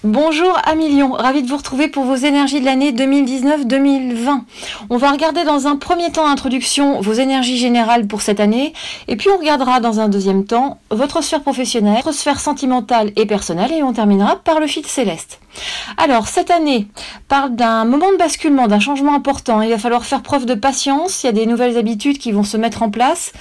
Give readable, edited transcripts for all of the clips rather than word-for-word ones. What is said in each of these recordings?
Bonjour amis Lion, ravi de vous retrouver pour vos énergies de l'année 2019-2020. On va regarder dans un premier temps d'introduction vos énergies générales pour cette année, et puis on regardera dans un deuxième temps votre sphère professionnelle, votre sphère sentimentale et personnelle, et on terminera par le fil céleste. Alors, cette année parle d'un moment de basculement, d'un changement important. Il va falloir faire preuve de patience, il y a des nouvelles habitudes qui vont se mettre en place.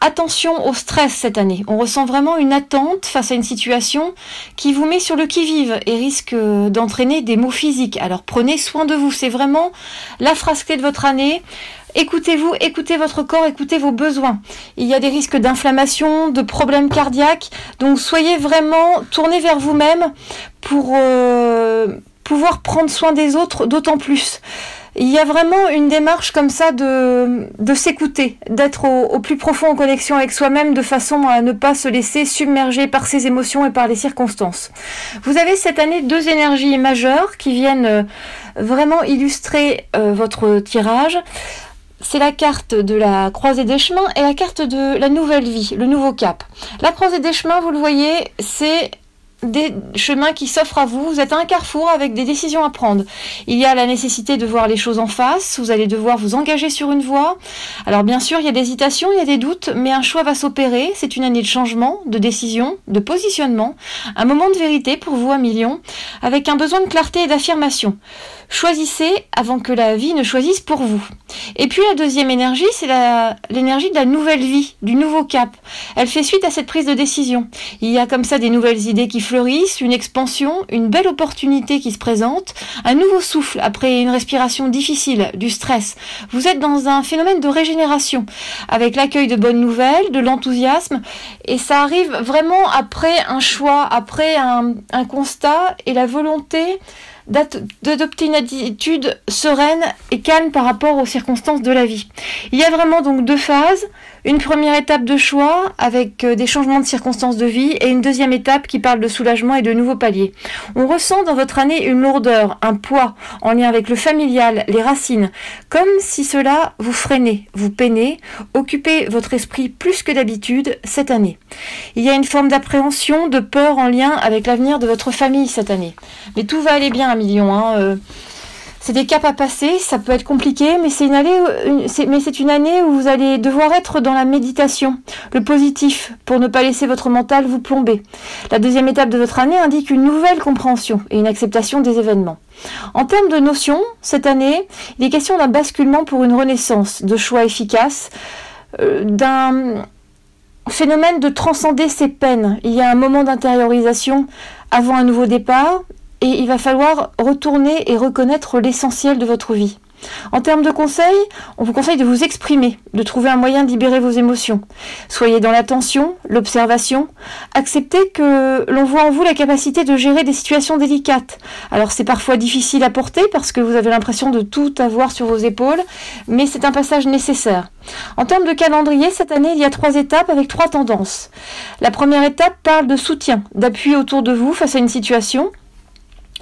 Attention au stress cette année. On ressent vraiment une attente face à une situation qui vous met sur le qui-vive et risque d'entraîner des maux physiques. Alors prenez soin de vous, c'est vraiment la phrase clé de votre année. Écoutez-vous, écoutez votre corps, écoutez vos besoins. Il y a des risques d'inflammation, de problèmes cardiaques, donc soyez vraiment tournés vers vous-même pour pouvoir prendre soin des autres d'autant plus. Il y a vraiment une démarche comme ça de s'écouter, d'être au plus profond en connexion avec soi-même de façon à ne pas se laisser submerger par ses émotions et par les circonstances. Vous avez cette année deux énergies majeures qui viennent vraiment illustrer votre tirage. C'est la carte de la croisée des chemins et la carte de la nouvelle vie, le nouveau cap. La croisée des chemins, vous le voyez, c'est des chemins qui s'offrent à vous. Vous êtes à un carrefour avec des décisions à prendre. Il y a la nécessité de voir les choses en face. Vous allez devoir vous engager sur une voie. Alors bien sûr, il y a des hésitations, il y a des doutes, mais un choix va s'opérer. C'est une année de changement, de décision, de positionnement. Un moment de vérité pour vous, amis Lion, avec un besoin de clarté et d'affirmation. Choisissez avant que la vie ne choisisse pour vous. Et puis la deuxième énergie, c'est l'énergie de la nouvelle vie, du nouveau cap. Elle fait suite à cette prise de décision. Il y a comme ça des nouvelles idées qui fleurissent, une expansion, une belle opportunité qui se présente, un nouveau souffle après une respiration difficile, du stress. Vous êtes dans un phénomène de régénération, avec l'accueil de bonnes nouvelles, de l'enthousiasme, et ça arrive vraiment après un choix, après un constat et la volonté d'adopter une attitude sereine et calme par rapport aux circonstances de la vie. Il y a vraiment donc deux phases, une première étape de choix avec des changements de circonstances de vie et une deuxième étape qui parle de soulagement et de nouveaux paliers. On ressent dans votre année une lourdeur, un poids en lien avec le familial, les racines, comme si cela vous freinait, vous peinait, occupez votre esprit plus que d'habitude cette année. Il y a une forme d'appréhension, de peur en lien avec l'avenir de votre famille cette année. Mais tout va aller bien, un million, c'est des caps à passer, ça peut être compliqué, mais c'est une année où vous allez devoir être dans la méditation, le positif, pour ne pas laisser votre mental vous plomber. La deuxième étape de votre année indique une nouvelle compréhension et une acceptation des événements. En termes de notions, cette année, il est question d'un basculement pour une renaissance, de choix efficaces, d'un phénomène de transcender ses peines. Il y a un moment d'intériorisation avant un nouveau départ, et il va falloir retourner et reconnaître l'essentiel de votre vie. En termes de conseils, on vous conseille de vous exprimer, de trouver un moyen de libérer vos émotions. Soyez dans l'attention, l'observation. Acceptez que l'on voit en vous la capacité de gérer des situations délicates. Alors c'est parfois difficile à porter parce que vous avez l'impression de tout avoir sur vos épaules, mais c'est un passage nécessaire. En termes de calendrier, cette année, il y a 3 étapes avec 3 tendances. La première étape parle de soutien, d'appui autour de vous face à une situation.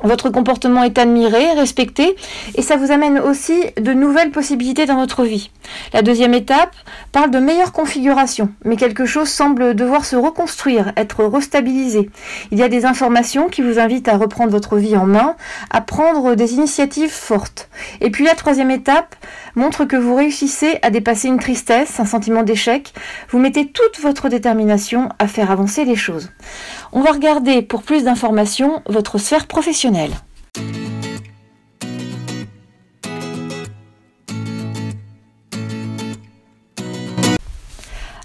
Votre comportement est admiré, respecté, et ça vous amène aussi de nouvelles possibilités dans votre vie. La deuxième étape parle de meilleure configuration, mais quelque chose semble devoir se reconstruire, être restabilisé. Il y a des informations qui vous invitent à reprendre votre vie en main, à prendre des initiatives fortes. Et puis la troisième étape montre que vous réussissez à dépasser une tristesse, un sentiment d'échec. Vous mettez toute votre détermination à faire avancer les choses. On va regarder pour plus d'informations votre sphère professionnelle.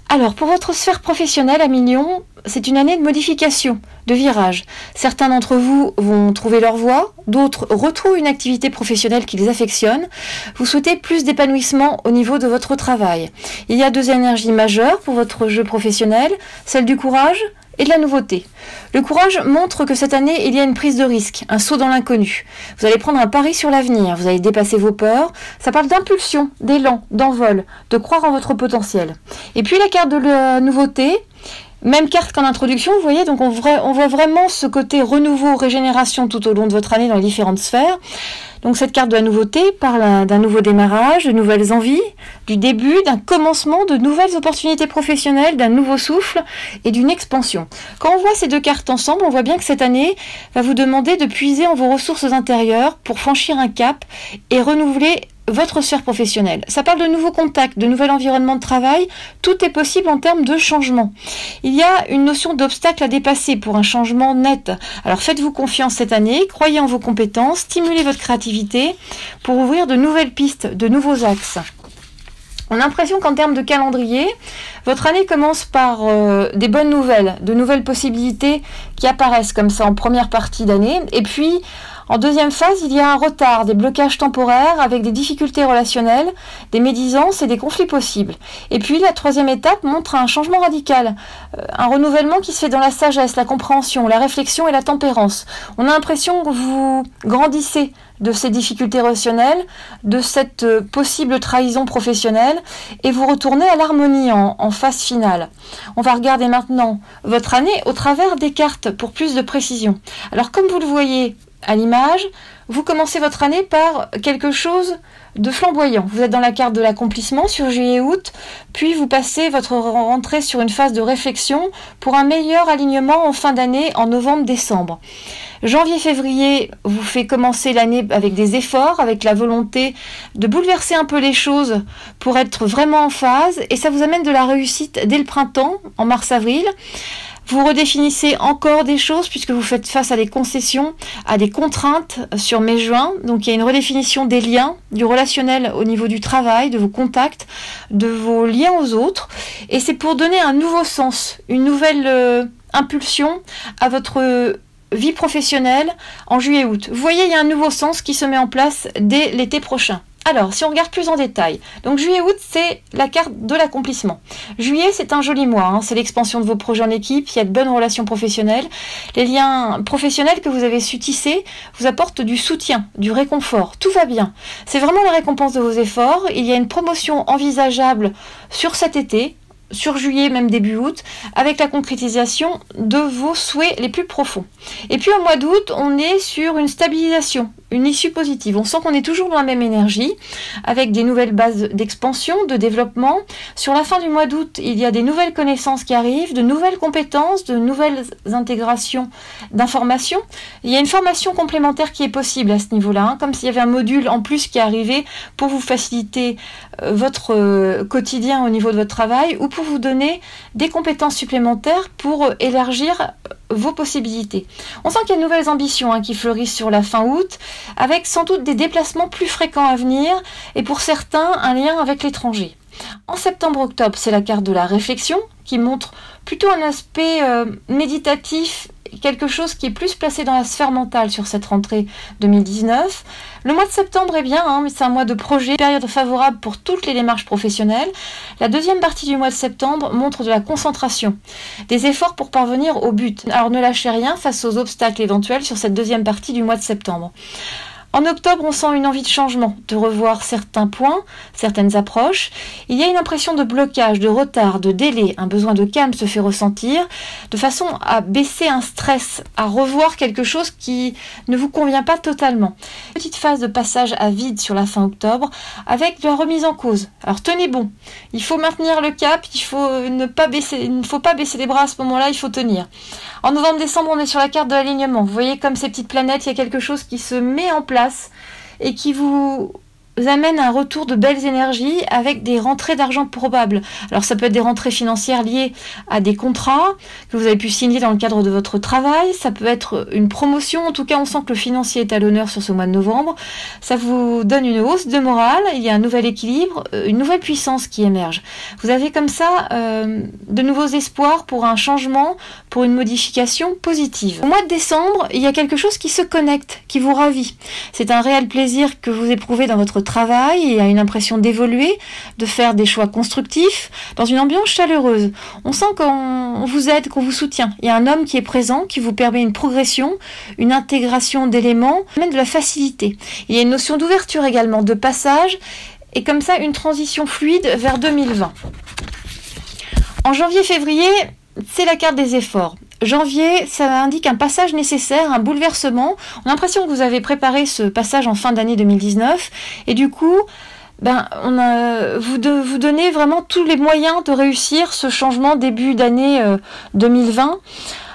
Alors, pour votre sphère professionnelle, amis Lion, c'est une année de modification, de virage. Certains d'entre vous vont trouver leur voie, d'autres retrouvent une activité professionnelle qui les affectionne. Vous souhaitez plus d'épanouissement au niveau de votre travail. Il y a 2 énergies majeures pour votre jeu professionnel, celle du courage et de la nouveauté. Le courage montre que cette année, il y a une prise de risque, un saut dans l'inconnu. Vous allez prendre un pari sur l'avenir, vous allez dépasser vos peurs. Ça parle d'impulsion, d'élan, d'envol, de croire en votre potentiel. Et puis la carte de la nouveauté, Même carte qu'en introduction, vous voyez, donc on voit vraiment ce côté renouveau, régénération tout au long de votre année dans les différentes sphères. Donc cette carte de la nouveauté parle d'un nouveau démarrage, de nouvelles envies, du début, d'un commencement, de nouvelles opportunités professionnelles, d'un nouveau souffle et d'une expansion. Quand on voit ces deux cartes ensemble, on voit bien que cette année va vous demander de puiser en vos ressources intérieures pour franchir un cap et renouveler votre sphère professionnelle. Ça parle de nouveaux contacts, de nouvel environnement de travail. Tout est possible en termes de changement. Il y a une notion d'obstacle à dépasser pour un changement net. Alors faites-vous confiance cette année, croyez en vos compétences, stimulez votre créativité pour ouvrir de nouvelles pistes, de nouveaux axes. On a l'impression qu'en termes de calendrier, votre année commence par des bonnes nouvelles, de nouvelles possibilités qui apparaissent comme ça en première partie d'année. Et puis, en deuxième phase, il y a un retard, des blocages temporaires avec des difficultés relationnelles, des médisances et des conflits possibles. Et puis la troisième étape montre un changement radical, un renouvellement qui se fait dans la sagesse, la compréhension, la réflexion et la tempérance. On a l'impression que vous grandissez de ces difficultés relationnelles, de cette possible trahison professionnelle, et vous retournez à l'harmonie en phase finale. On va regarder maintenant votre année au travers des cartes pour plus de précision. Alors comme vous le voyez à l'image, vous commencez votre année par quelque chose de flamboyant. Vous êtes dans la carte de l'accomplissement sur juillet-août, puis vous passez votre rentrée sur une phase de réflexion pour un meilleur alignement en fin d'année en novembre-décembre. Janvier-février vous fait commencer l'année avec des efforts, avec la volonté de bouleverser un peu les choses pour être vraiment en phase, et ça vous amène de la réussite dès le printemps, en mars-avril. Vous redéfinissez encore des choses puisque vous faites face à des concessions, à des contraintes sur mai-juin. Donc il y a une redéfinition des liens, du relationnel au niveau du travail, de vos contacts, de vos liens aux autres. Et c'est pour donner un nouveau sens, une nouvelle impulsion à votre vie professionnelle en juillet-août. Vous voyez, il y a un nouveau sens qui se met en place dès l'été prochain. Alors, si on regarde plus en détail, donc juillet-août, c'est la carte de l'accomplissement. Juillet, c'est un joli mois, hein, c'est l'expansion de vos projets en équipe, il y a de bonnes relations professionnelles. Les liens professionnels que vous avez su tisser vous apportent du soutien, du réconfort, tout va bien. C'est vraiment la récompense de vos efforts, il y a une promotion envisageable sur cet été, sur juillet, même début août, avec la concrétisation de vos souhaits les plus profonds. Et puis au mois d'août, on est sur une stabilisation, une issue positive. On sent qu'on est toujours dans la même énergie, avec des nouvelles bases d'expansion, de développement. Sur la fin du mois d'août, il y a des nouvelles connaissances qui arrivent, de nouvelles compétences, de nouvelles intégrations d'informations. Il y a une formation complémentaire qui est possible à ce niveau-là, hein, comme s'il y avait un module en plus qui arrivait pour vous faciliter votre quotidien au niveau de votre travail, ou pour vous donner des compétences supplémentaires pour élargir vos possibilités. On sent qu'il y a de nouvelles ambitions qui fleurissent sur la fin août, avec sans doute des déplacements plus fréquents à venir, et pour certains, un lien avec l'étranger. En septembre-octobre, c'est la carte de la réflexion, qui montre plutôt un aspect méditatif, quelque chose qui est plus placé dans la sphère mentale sur cette rentrée 2019. Le mois de septembre est bien, mais c'est un mois de projet, période favorable pour toutes les démarches professionnelles. La deuxième partie du mois de septembre montre de la concentration, des efforts pour parvenir au but. Alors ne lâchez rien face aux obstacles éventuels sur cette deuxième partie du mois de septembre. En octobre, on sent une envie de changement, de revoir certains points, certaines approches. Il y a une impression de blocage, de retard, de délai. Un besoin de calme se fait ressentir, de façon à baisser un stress, à revoir quelque chose qui ne vous convient pas totalement. Petite phase de passage à vide sur la fin octobre, avec de la remise en cause. Alors tenez bon, il faut maintenir le cap, il ne faut pas baisser les bras à ce moment-là, il faut tenir. En novembre-décembre, on est sur la carte de l'alignement. Vous voyez comme ces petites planètes, il y a quelque chose qui se met en place et qui vous amène un retour de belles énergies avec des rentrées d'argent probables. Alors ça peut être des rentrées financières liées à des contrats que vous avez pu signer dans le cadre de votre travail, ça peut être une promotion, en tout cas on sent que le financier est à l'honneur sur ce mois de novembre, ça vous donne une hausse de morale, il y a un nouvel équilibre, une nouvelle puissance qui émerge. Vous avez comme ça de nouveaux espoirs pour un changement, pour une modification positive. Au mois de décembre, il y a quelque chose qui se connecte, qui vous ravit. C'est un réel plaisir que vous éprouvez dans votre travail, il y a une impression d'évoluer, de faire des choix constructifs, dans une ambiance chaleureuse. On sent qu'on vous aide, qu'on vous soutient. Il y a un homme qui est présent, qui vous permet une progression, une intégration d'éléments, même de la facilité. Il y a une notion d'ouverture également, de passage, et comme ça une transition fluide vers 2020. En janvier-février, c'est la carte des efforts. Janvier, ça indique un passage nécessaire, un bouleversement. On a l'impression que vous avez préparé ce passage en fin d'année 2019 et du coup, vous donnez vraiment tous les moyens de réussir ce changement début d'année 2020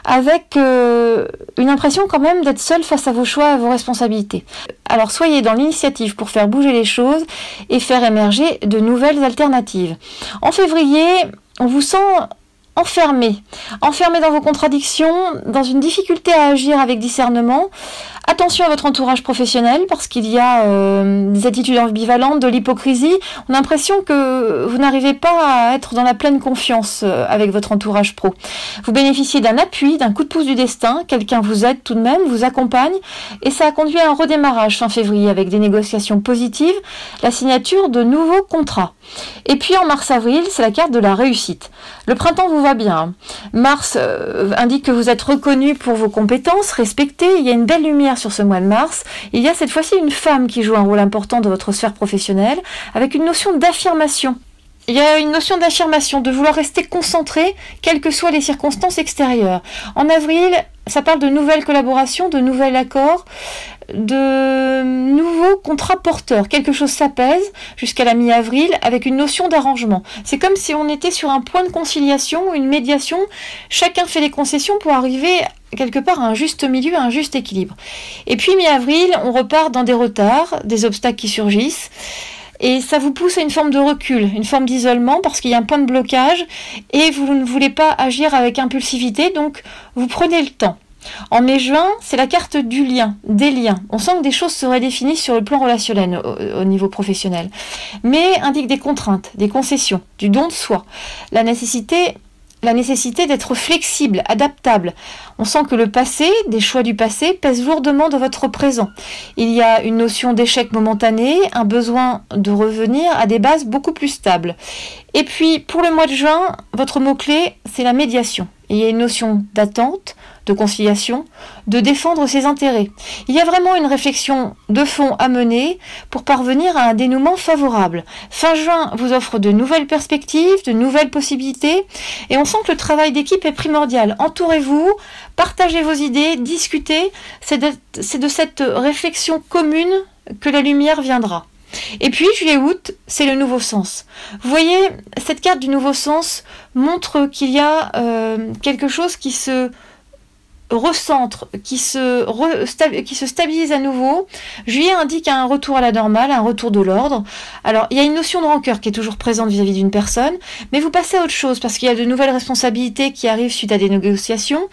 avec une impression quand même d'être seul face à vos choix et à vos responsabilités. Alors soyez dans l'initiative pour faire bouger les choses et faire émerger de nouvelles alternatives. En février, on vous sent enfermé dans vos contradictions, dans une difficulté à agir avec discernement. Attention à votre entourage professionnel parce qu'il y a des attitudes ambivalentes, de l'hypocrisie. On a l'impression que vous n'arrivez pas à être dans la pleine confiance avec votre entourage pro. Vous bénéficiez d'un appui, d'un coup de pouce du destin. Quelqu'un vous aide tout de même, vous accompagne. Et ça a conduit à un redémarrage fin février avec des négociations positives, la signature de nouveaux contrats. Et puis en mars-avril, c'est la carte de la réussite. Le printemps vous va bien. Mars indique que vous êtes reconnu pour vos compétences, respecté. Il y a une belle lumière sur ce mois de mars. Il y a cette fois-ci une femme qui joue un rôle important dans votre sphère professionnelle, avec une notion d'affirmation. Il y a une notion d'affirmation, de vouloir rester concentré, quelles que soient les circonstances extérieures. En avril, ça parle de nouvelles collaborations, de nouveaux accords, de nouveaux contrats porteurs. Quelque chose s'apaise jusqu'à la mi-avril avec une notion d'arrangement. C'est comme si on était sur un point de conciliation, une médiation. Chacun fait des concessions pour arriver quelque part à un juste milieu, à un juste équilibre. Et puis mi-avril, on repart dans des retards, des obstacles qui surgissent. Et ça vous pousse à une forme de recul, une forme d'isolement parce qu'il y a un point de blocage et vous ne voulez pas agir avec impulsivité, donc vous prenez le temps. En mai-juin, c'est la carte du lien, des liens. On sent que des choses seraient définies sur le plan relationnel au niveau professionnel, mais indique des contraintes, des concessions, du don de soi, la nécessité d'être flexible, adaptable. On sent que le passé, des choix du passé, pèsent lourdement dans votre présent. Il y a une notion d'échec momentané, un besoin de revenir à des bases beaucoup plus stables. Et puis, pour le mois de juin, votre mot-clé, c'est la médiation. Il y a une notion d'attente, de conciliation, de défendre ses intérêts. Il y a vraiment une réflexion de fond à mener pour parvenir à un dénouement favorable. Fin juin vous offre de nouvelles perspectives, de nouvelles possibilités, et on sent que le travail d'équipe est primordial. Entourez-vous, partagez vos idées, discutez. C'est de cette réflexion commune que la lumière viendra. Et puis, juillet-août, c'est le nouveau sens. Vous voyez, cette carte du nouveau sens montre qu'il y a quelque chose qui se recentre, qui se stabilise à nouveau. Juillet indique un retour à la normale, un retour de l'ordre. Alors, il y a une notion de rancœur qui est toujours présente vis-à-vis d'une personne, mais vous passez à autre chose parce qu'il y a de nouvelles responsabilités qui arrivent suite à des négociations.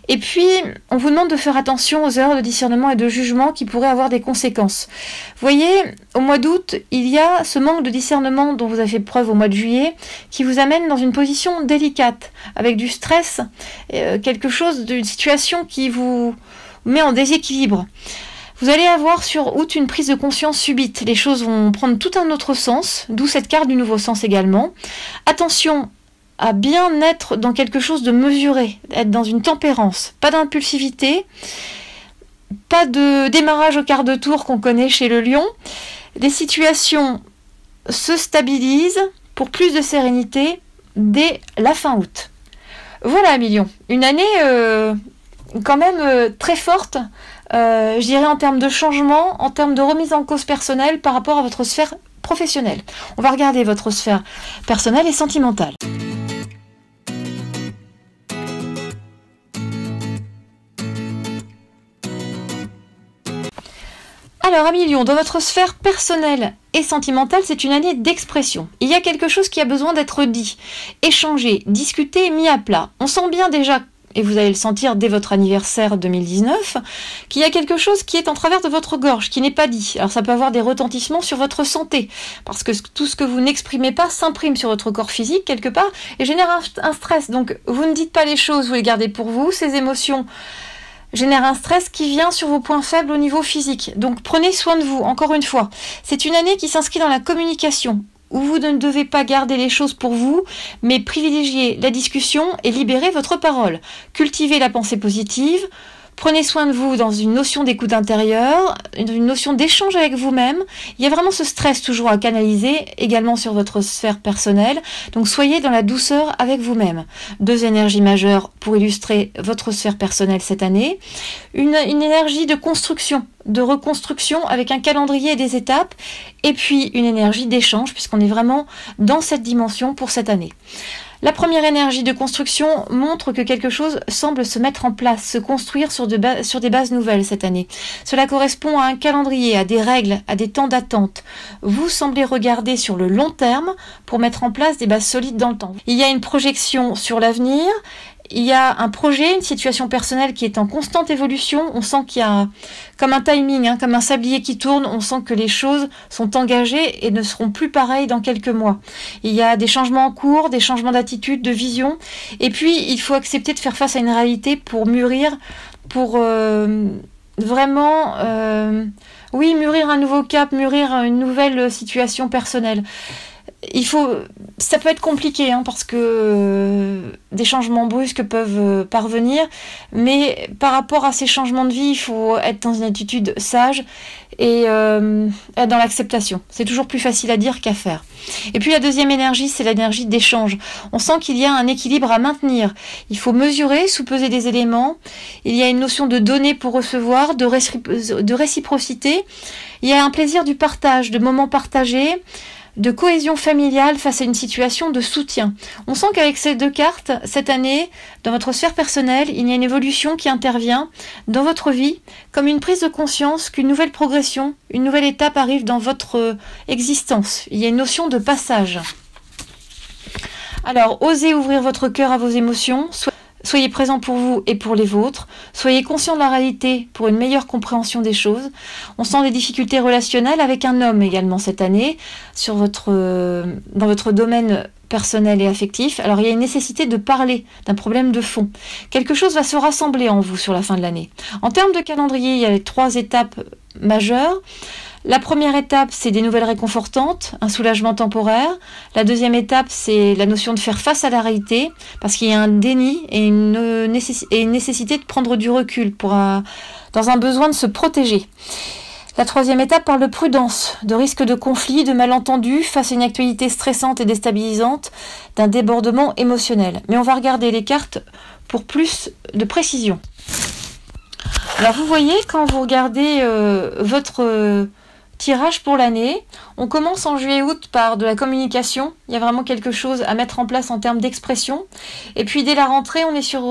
Et puis, on vous demande de faire attention aux erreurs de discernement et de jugement qui pourraient avoir des conséquences. Vous voyez, au mois d'août, il y a ce manque de discernement dont vous avez fait preuve au mois de juillet qui vous amène dans une position délicate, avec du stress, quelque chose d'une situation qui vous met en déséquilibre. Vous allez avoir sur août une prise de conscience subite. Les choses vont prendre tout un autre sens, d'où cette carte du nouveau sens également. Attention à bien être dans quelque chose de mesuré, être dans une tempérance, pas d'impulsivité, pas de démarrage au quart de tour qu'on connaît chez le lion. Les situations se stabilisent pour plus de sérénité dès la fin août. Voilà, Million. Une année quand même très forte, je dirais en termes de changement, en termes de remise en cause personnelle par rapport à votre sphère professionnelle. On va regarder votre sphère personnelle et sentimentale. Alors, amis Lion, dans votre sphère personnelle et sentimentale, c'est une année d'expression. Il y a quelque chose qui a besoin d'être dit, échangé, discuté, mis à plat. On sent bien déjà, et vous allez le sentir dès votre anniversaire 2019, qu'il y a quelque chose qui est en travers de votre gorge, qui n'est pas dit. Alors ça peut avoir des retentissements sur votre santé, parce que tout ce que vous n'exprimez pas s'imprime sur votre corps physique quelque part, et génère un stress. Donc vous ne dites pas les choses, vous les gardez pour vous, ces émotions génère un stress qui vient sur vos points faibles au niveau physique. Donc prenez soin de vous, encore une fois. C'est une année qui s'inscrit dans la communication, où vous ne devez pas garder les choses pour vous, mais privilégier la discussion et libérer votre parole. Cultivez la pensée positive, Prenez soin de vous dans une notion d'écoute intérieure, une notion d'échange avec vous-même. Il y a vraiment ce stress toujours à canaliser, également sur votre sphère personnelle. Donc soyez dans la douceur avec vous-même. 2 énergies majeures pour illustrer votre sphère personnelle cette année. Une énergie de construction, de reconstruction avec un calendrier et des étapes. Et puis une énergie d'échange, puisqu'on est vraiment dans cette dimension pour cette année. La première énergie de construction montre que quelque chose semble se mettre en place, se construire sur des bases nouvelles cette année. Cela correspond à un calendrier, à des règles, à des temps d'attente. Vous semblez regarder sur le long terme pour mettre en place des bases solides dans le temps. Il y a une projection sur l'avenir. Il y a un projet, une situation personnelle qui est en constante évolution. On sent qu'il y a comme un timing, comme un sablier qui tourne. On sent que les choses sont engagées et ne seront plus pareilles dans quelques mois. Il y a des changements en cours, des changements d'attitude, de vision. Et puis, il faut accepter de faire face à une réalité pour mûrir, pour vraiment, mûrir un nouveau cap, mûrir une nouvelle situation personnelle. Ça peut être compliqué parce que des changements brusques peuvent parvenir, mais par rapport à ces changements de vie, il faut être dans une attitude sage et être dans l'acceptation. C'est toujours plus facile à dire qu'à faire. Et puis la deuxième énergie, c'est l'énergie d'échange. On sent qu'il y a un équilibre à maintenir. Il faut mesurer, sous-peser des éléments. Il y a une notion de donner pour recevoir, de réciprocité. Il y a un plaisir du partage, de moments partagés, de cohésion familiale face à une situation de soutien. On sent qu'avec ces 2 cartes, cette année, dans votre sphère personnelle, il y a une évolution qui intervient dans votre vie, comme une prise de conscience qu'une nouvelle progression, une nouvelle étape arrive dans votre existence. Il y a une notion de passage. Alors, osez ouvrir votre cœur à vos émotions. Soyez présent pour vous et pour les vôtres. Soyez conscient de la réalité pour une meilleure compréhension des choses. On sent des difficultés relationnelles avec un homme également cette année dans votre domaine personnel et affectif. Alors il y a une nécessité de parler d'un problème de fond. Quelque chose va se rassembler en vous sur la fin de l'année. En termes de calendrier, il y a les 3 étapes majeures. La première étape, c'est des nouvelles réconfortantes, un soulagement temporaire. La deuxième étape, c'est la notion de faire face à la réalité, parce qu'il y a un déni et une nécessité de prendre du recul dans un besoin de se protéger. La troisième étape parle de prudence, de risque de conflit, de malentendus face à une actualité stressante et déstabilisante, d'un débordement émotionnel. Mais on va regarder les cartes pour plus de précision. Alors vous voyez, quand vous regardez votre tirage pour l'année, on commence en juillet-août par de la communication. Il y a vraiment quelque chose à mettre en place en termes d'expression. Et puis dès la rentrée, on est sur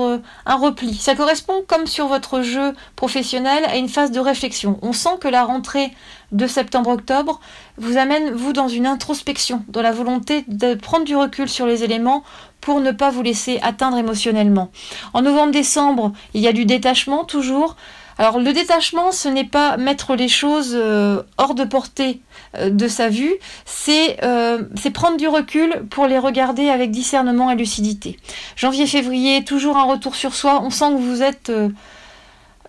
un repli. Ça correspond, comme sur votre jeu professionnel, à une phase de réflexion. On sent que la rentrée de septembre-octobre vous amène, vous, dans une introspection, dans la volonté de prendre du recul sur les éléments pour ne pas vous laisser atteindre émotionnellement. En novembre-décembre, il y a du détachement toujours. Alors le détachement, ce n'est pas mettre les choses hors de portée de sa vue, c'est prendre du recul pour les regarder avec discernement et lucidité. Janvier-février, toujours un retour sur soi. On sent que vous êtes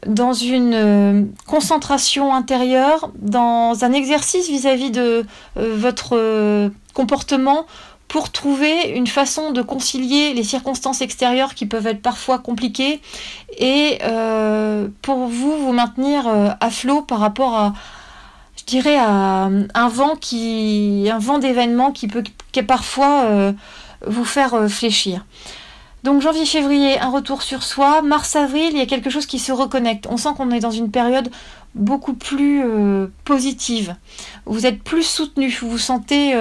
dans une concentration intérieure, dans un exercice vis-à-vis de votre comportement, pour trouver une façon de concilier les circonstances extérieures qui peuvent être parfois compliquées et pour vous maintenir à flot par rapport à, je dirais, à un vent d'événements qui peut parfois vous faire fléchir. Donc janvier-février, un retour sur soi. Mars-avril, il y a quelque chose qui se reconnecte. On sent qu'on est dans une période beaucoup plus positive. Vous êtes plus soutenu, vous vous sentez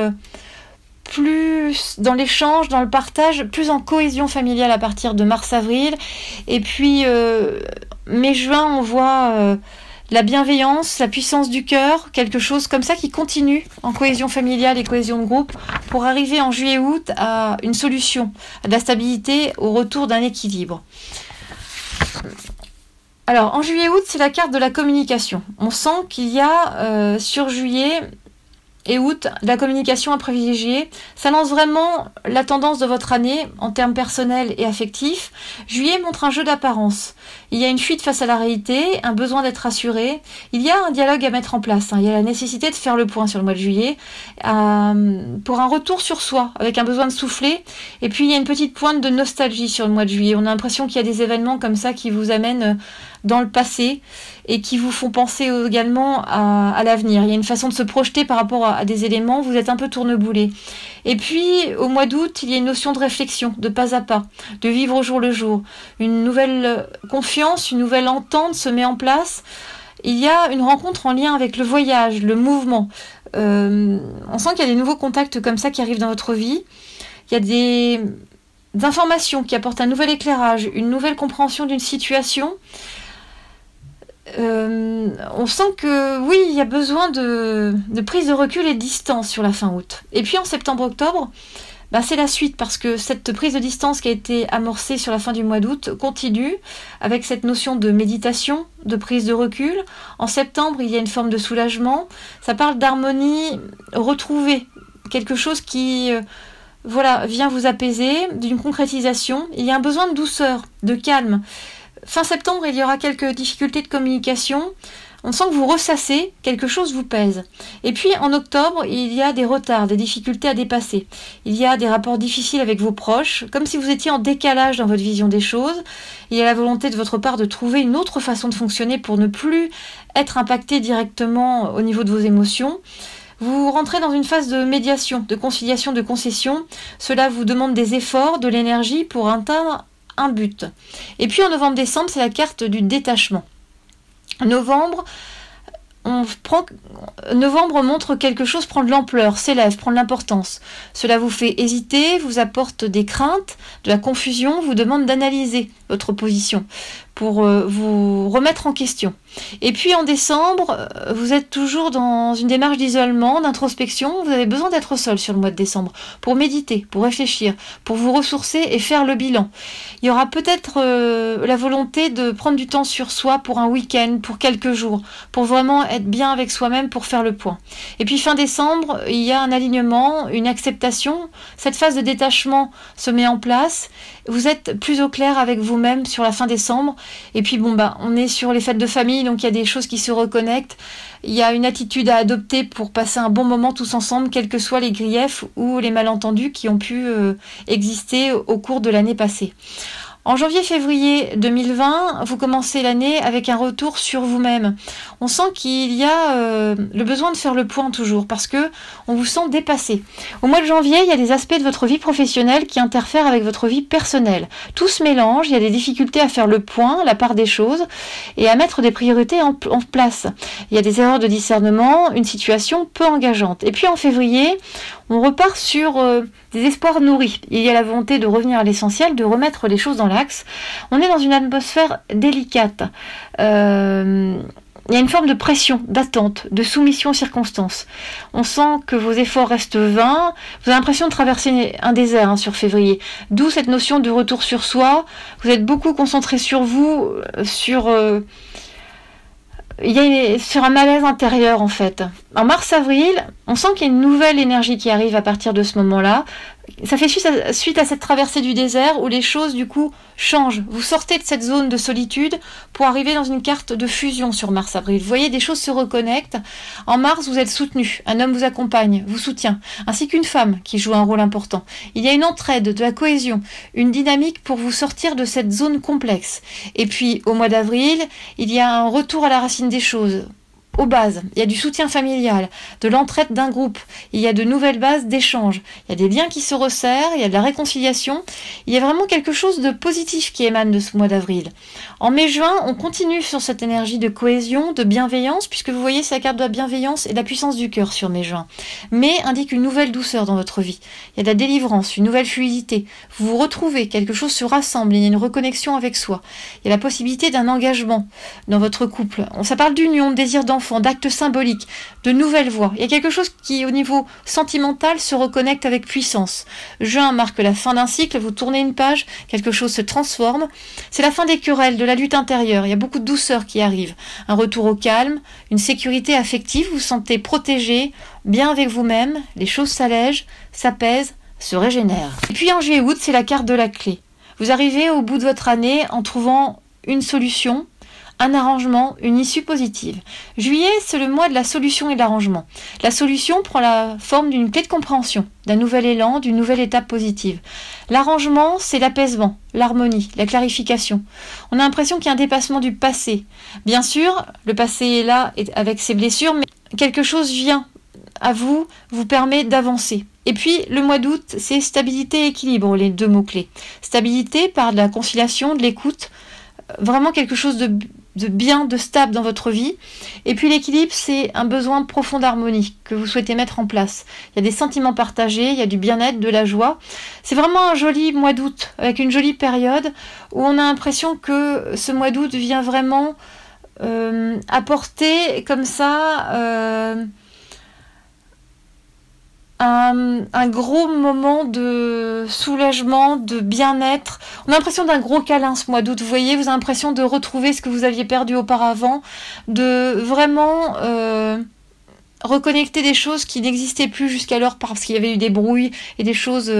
plus dans l'échange, dans le partage, plus en cohésion familiale à partir de mars-avril. Et puis mai-juin, on voit la bienveillance, la puissance du cœur, quelque chose comme ça qui continue en cohésion familiale et cohésion de groupe pour arriver en juillet-août à une solution, à de la stabilité, au retour d'un équilibre. Alors en juillet-août, c'est la carte de la communication. On sent qu'il y a sur juillet et août, la communication à privilégier. Ça lance vraiment la tendance de votre année en termes personnels et affectifs. Juillet montre un jeu d'apparence. Il y a une fuite face à la réalité, un besoin d'être rassuré. Il y a un dialogue à mettre en place. Il y a la nécessité de faire le point sur le mois de juillet pour un retour sur soi, avec un besoin de souffler. Et puis il y a une petite pointe de nostalgie sur le mois de juillet. On a l'impression qu'il y a des événements comme ça qui vous amènent dans le passé et qui vous font penser également à l'avenir. Il y a une façon de se projeter par rapport à des éléments, vous êtes un peu tourneboulé. Et puis, au mois d'août, il y a une notion de réflexion, de pas à pas, de vivre au jour le jour. Une nouvelle confiance, une nouvelle entente se met en place. Il y a une rencontre en lien avec le voyage, le mouvement. On sent qu'il y a des nouveaux contacts comme ça qui arrivent dans votre vie. Il y a des informations qui apportent un nouvel éclairage, une nouvelle compréhension d'une situation. On sent que oui, il y a besoin de prise de recul et de distance sur la fin août. Et puis en septembre-octobre, c'est la suite, parce que cette prise de distance qui a été amorcée sur la fin du mois d'août continue avec cette notion de méditation, de prise de recul. En septembre, il y a une forme de soulagement. Ça parle d'harmonie retrouvée, quelque chose qui vient vous apaiser, d'une concrétisation. Il y a un besoin de douceur, de calme. Fin septembre, il y aura quelques difficultés de communication. On sent que vous ressassez, quelque chose vous pèse. Et puis en octobre, il y a des retards, des difficultés à dépasser. Il y a des rapports difficiles avec vos proches, comme si vous étiez en décalage dans votre vision des choses. Il y a la volonté de votre part de trouver une autre façon de fonctionner pour ne plus être impacté directement au niveau de vos émotions. Vous rentrez dans une phase de médiation, de conciliation, de concession. Cela vous demande des efforts, de l'énergie pour atteindre un but. Et puis en novembre-décembre, c'est la carte du détachement. Novembre montre quelque chose prend de l'ampleur, s'élève, prend de l'importance. Cela vous fait hésiter, vous apporte des craintes, de la confusion, vous demande d'analyser votre position pour vous remettre en question. Et puis en décembre, vous êtes toujours dans une démarche d'isolement, d'introspection. Vous avez besoin d'être seul sur le mois de décembre pour méditer, pour réfléchir, pour vous ressourcer et faire le bilan. Il y aura peut-être la volonté de prendre du temps sur soi pour un week-end, pour quelques jours, pour vraiment être bien avec soi-même, pour faire le point. Et puis fin décembre, il y a un alignement, une acceptation. Cette phase de détachement se met en place. Vous êtes plus au clair avec vous-même sur la fin décembre. Et puis on est sur les fêtes de famille, donc il y a des choses qui se reconnectent. Il y a une attitude à adopter pour passer un bon moment tous ensemble, quels que soient les griefs ou les malentendus qui ont pu exister au cours de l'année passée. En janvier-février 2020, vous commencez l'année avec un retour sur vous-même. On sent qu'il y a le besoin de faire le point toujours parce que on vous sent dépassé. Au mois de janvier, il y a des aspects de votre vie professionnelle qui interfèrent avec votre vie personnelle. Tout se mélange, il y a des difficultés à faire le point, la part des choses et à mettre des priorités en place. Il y a des erreurs de discernement, une situation peu engageante. Et puis en février, on repart sur des espoirs nourris. Il y a la volonté de revenir à l'essentiel, de remettre les choses dans l'axe. On est dans une atmosphère délicate. Il y a une forme de pression, d'attente, de soumission aux circonstances. On sent que vos efforts restent vains. Vous avez l'impression de traverser un désert sur février. D'où cette notion de retour sur soi. Vous êtes beaucoup concentré sur vous, sur un malaise intérieur en fait. En mars-avril, on sent qu'il y a une nouvelle énergie qui arrive à partir de ce moment-là. Ça fait suite à cette traversée du désert où les choses du coup changent. Vous sortez de cette zone de solitude pour arriver dans une carte de fusion sur mars-avril. Vous voyez, des choses se reconnectent. En mars, vous êtes soutenu. Un homme vous accompagne, vous soutient, ainsi qu'une femme qui joue un rôle important. Il y a une entraide, de la cohésion, une dynamique pour vous sortir de cette zone complexe. Et puis, au mois d'avril, il y a un retour à la racine des choses. Aux bases, il y a du soutien familial, de l'entraide d'un groupe, il y a de nouvelles bases d'échange, il y a des liens qui se resserrent, il y a de la réconciliation, il y a vraiment quelque chose de positif qui émane de ce mois d'avril. En mai-juin, on continue sur cette énergie de cohésion, de bienveillance, puisque vous voyez, c'est la carte de la bienveillance et de la puissance du cœur sur mai-juin. Mai indique une nouvelle douceur dans votre vie, il y a de la délivrance, une nouvelle fluidité, vous vous retrouvez, quelque chose se rassemble, il y a une reconnexion avec soi, il y a la possibilité d'un engagement dans votre couple. Ça parle d'union, de désir d'enfant, d'actes symboliques, de nouvelles voies. Il y a quelque chose qui, au niveau sentimental, se reconnecte avec puissance. Juin marque la fin d'un cycle, vous tournez une page, quelque chose se transforme. C'est la fin des querelles, de la lutte intérieure. Il y a beaucoup de douceur qui arrive. Un retour au calme, une sécurité affective, vous vous sentez protégé, bien avec vous-même, les choses s'allègent, s'apaisent, se régénèrent. Et puis en juillet-août, c'est la carte de la clé. Vous arrivez au bout de votre année en trouvant une solution, un arrangement, une issue positive. Juillet, c'est le mois de la solution et de l'arrangement. La solution prend la forme d'une clé de compréhension, d'un nouvel élan, d'une nouvelle étape positive. L'arrangement, c'est l'apaisement, l'harmonie, la clarification. On a l'impression qu'il y a un dépassement du passé. Bien sûr, le passé est là avec ses blessures, mais quelque chose vient à vous permet d'avancer. Et puis, le mois d'août, c'est stabilité et équilibre, les deux mots-clés. Stabilité par de la conciliation, de l'écoute, vraiment quelque chose de bien, de stable dans votre vie. Et puis l'équilibre, c'est un besoin profond d'harmonie que vous souhaitez mettre en place. Il y a des sentiments partagés, il y a du bien-être, de la joie. C'est vraiment un joli mois d'août, avec une jolie période où on a l'impression que ce mois d'août vient vraiment apporter comme ça un gros moment de soulagement, de bien-être. On a l'impression d'un gros câlin ce mois d'août, vous voyez, vous avez l'impression de retrouver ce que vous aviez perdu auparavant, de vraiment reconnecter des choses qui n'existaient plus jusqu'alors parce qu'il y avait eu des brouilles et des choses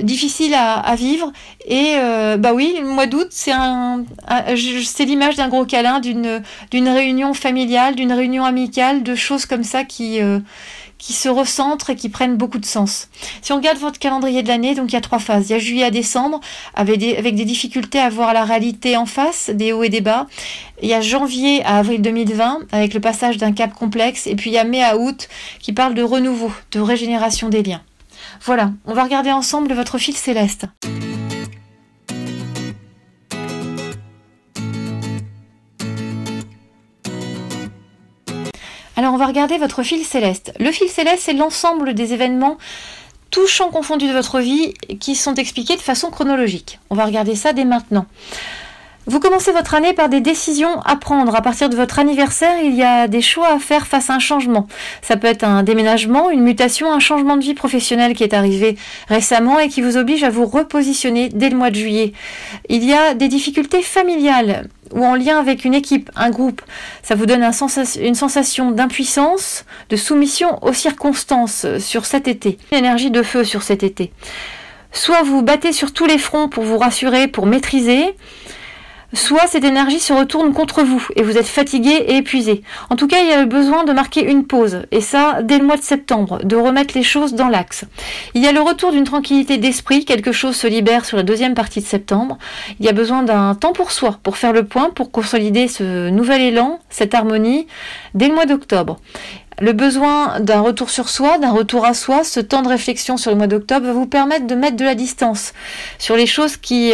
difficiles à vivre. Et bah oui, le mois d'août, c'est l'image d'un gros câlin, d'une réunion familiale, d'une réunion amicale, de choses comme ça qui se recentrent et qui prennent beaucoup de sens. Si on regarde votre calendrier de l'année, donc il y a 3 phases. Il y a juillet à décembre, avec des difficultés à voir la réalité en face, des hauts et des bas. Il y a janvier à avril 2020, avec le passage d'un cap complexe. Et puis il y a mai à août, qui parle de renouveau, de régénération des liens. Voilà, on va regarder ensemble votre fil céleste. Alors on va regarder votre fil céleste. Le fil céleste, c'est l'ensemble des événements, tous champs confondus de votre vie, qui sont expliqués de façon chronologique. On va regarder ça dès maintenant. Vous commencez votre année par des décisions à prendre. À partir de votre anniversaire, il y a des choix à faire face à un changement. Ça peut être un déménagement, une mutation, un changement de vie professionnelle qui est arrivé récemment et qui vous oblige à vous repositionner dès le mois de juillet. Il y a des difficultés familiales ou en lien avec une équipe, un groupe. Ça vous donne une sensation d'impuissance, de soumission aux circonstances sur cet été. Une énergie de feu sur cet été. Soit vous battez sur tous les fronts pour vous rassurer, pour maîtriser, soit cette énergie se retourne contre vous et vous êtes fatigué et épuisé. En tout cas, il y a le besoin de marquer une pause, et ça dès le mois de septembre, de remettre les choses dans l'axe. Il y a le retour d'une tranquillité d'esprit, quelque chose se libère sur la deuxième partie de septembre. Il y a besoin d'un temps pour soi, pour faire le point, pour consolider ce nouvel élan, cette harmonie, dès le mois d'octobre. Le besoin d'un retour sur soi, d'un retour à soi, ce temps de réflexion sur le mois d'octobre va vous permettre de mettre de la distance sur les choses qui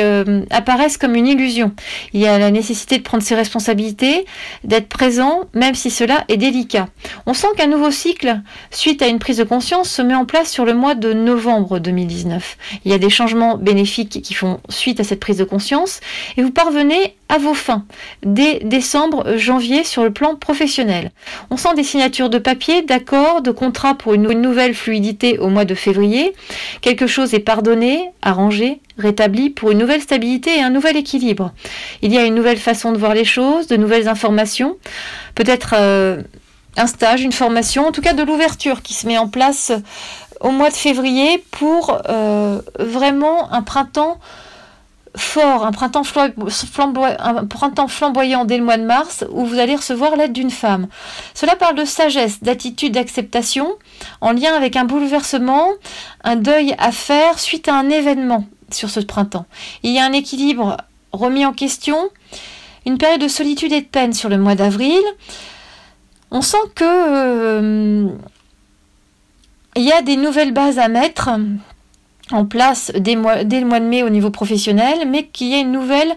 apparaissent comme une illusion. Il y a la nécessité de prendre ses responsabilités, d'être présent, même si cela est délicat. On sent qu'un nouveau cycle, suite à une prise de conscience, se met en place sur le mois de novembre 2019. Il y a des changements bénéfiques qui font suite à cette prise de conscience et vous parvenez à vos fins dès décembre, janvier sur le plan professionnel. On sent des signatures de papier, d'accords, de contrats pour une nouvelle fluidité au mois de février. Quelque chose est pardonné, arrangé, rétabli pour une nouvelle stabilité et un nouvel équilibre. Il y a une nouvelle façon de voir les choses, de nouvelles informations, peut-être un stage, une formation, en tout cas de l'ouverture qui se met en place au mois de février pour vraiment un printemps fort, un printemps flamboyant dès le mois de mars où vous allez recevoir l'aide d'une femme. Cela parle de sagesse, d'attitude, d'acceptation en lien avec un bouleversement, un deuil à faire suite à un événement sur ce printemps. Il y a un équilibre remis en question, une période de solitude et de peine sur le mois d'avril. On sent que il y a des nouvelles bases à mettre en place dès le mois de mai au niveau professionnel, mais qu'il y a une nouvelle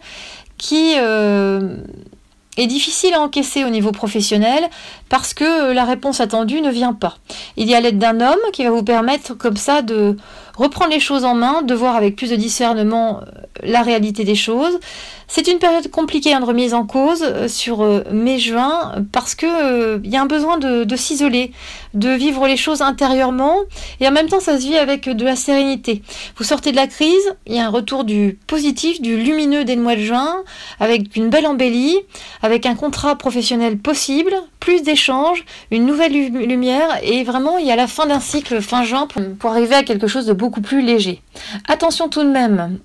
qui est difficile à encaisser au niveau professionnel parce que la réponse attendue ne vient pas. Il y a l'aide d'un homme qui va vous permettre comme ça de reprendre les choses en main, de voir avec plus de discernement la réalité des choses. C'est une période compliquée de remise en cause sur mai-juin parce que il y a un besoin de s'isoler, de vivre les choses intérieurement et en même temps ça se vit avec de la sérénité. Vous sortez de la crise, il y a un retour du positif, du lumineux dès le mois de juin avec une belle embellie, avec un contrat professionnel possible, plus d'échanges, une nouvelle lumière et vraiment il y a la fin d'un cycle fin juin pour arriver à quelque chose de beaucoup plus léger. Attention tout de même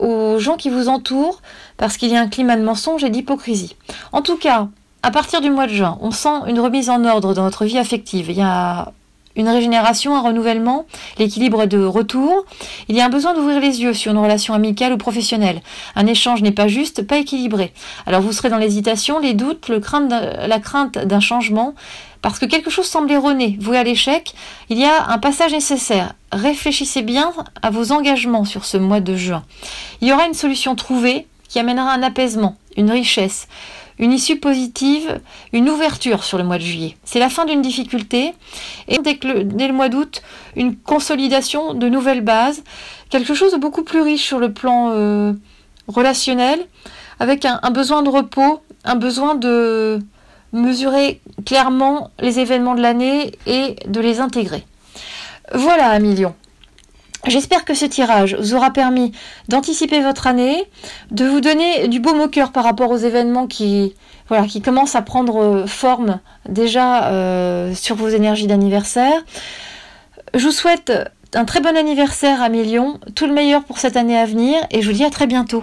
aux gens qui vous entourent, parce qu'il y a un climat de mensonge et d'hypocrisie. En tout cas, à partir du mois de juin, on sent une remise en ordre dans votre vie affective. Il y a une régénération, un renouvellement, l'équilibre est de retour. Il y a un besoin d'ouvrir les yeux sur une relation amicale ou professionnelle. Un échange n'est pas juste, pas équilibré. Alors vous serez dans l'hésitation, les doutes, la crainte d'un changement, parce que quelque chose semble erroné, voué à l'échec. Il y a un passage nécessaire. Réfléchissez bien à vos engagements sur ce mois de juin. Il y aura une solution trouvée qui amènera un apaisement, une richesse, une issue positive, une ouverture sur le mois de juillet. C'est la fin d'une difficulté et dès le mois d'août, une consolidation de nouvelles bases, quelque chose de beaucoup plus riche sur le plan relationnel, avec un besoin de repos, un besoin de mesurer clairement les événements de l'année et de les intégrer. Voilà, amis Lions. J'espère que ce tirage vous aura permis d'anticiper votre année, de vous donner du baume au cœur par rapport aux événements qui commencent à prendre forme déjà sur vos énergies d'anniversaire. Je vous souhaite un très bon anniversaire, amis Lions, tout le meilleur pour cette année à venir et je vous dis à très bientôt.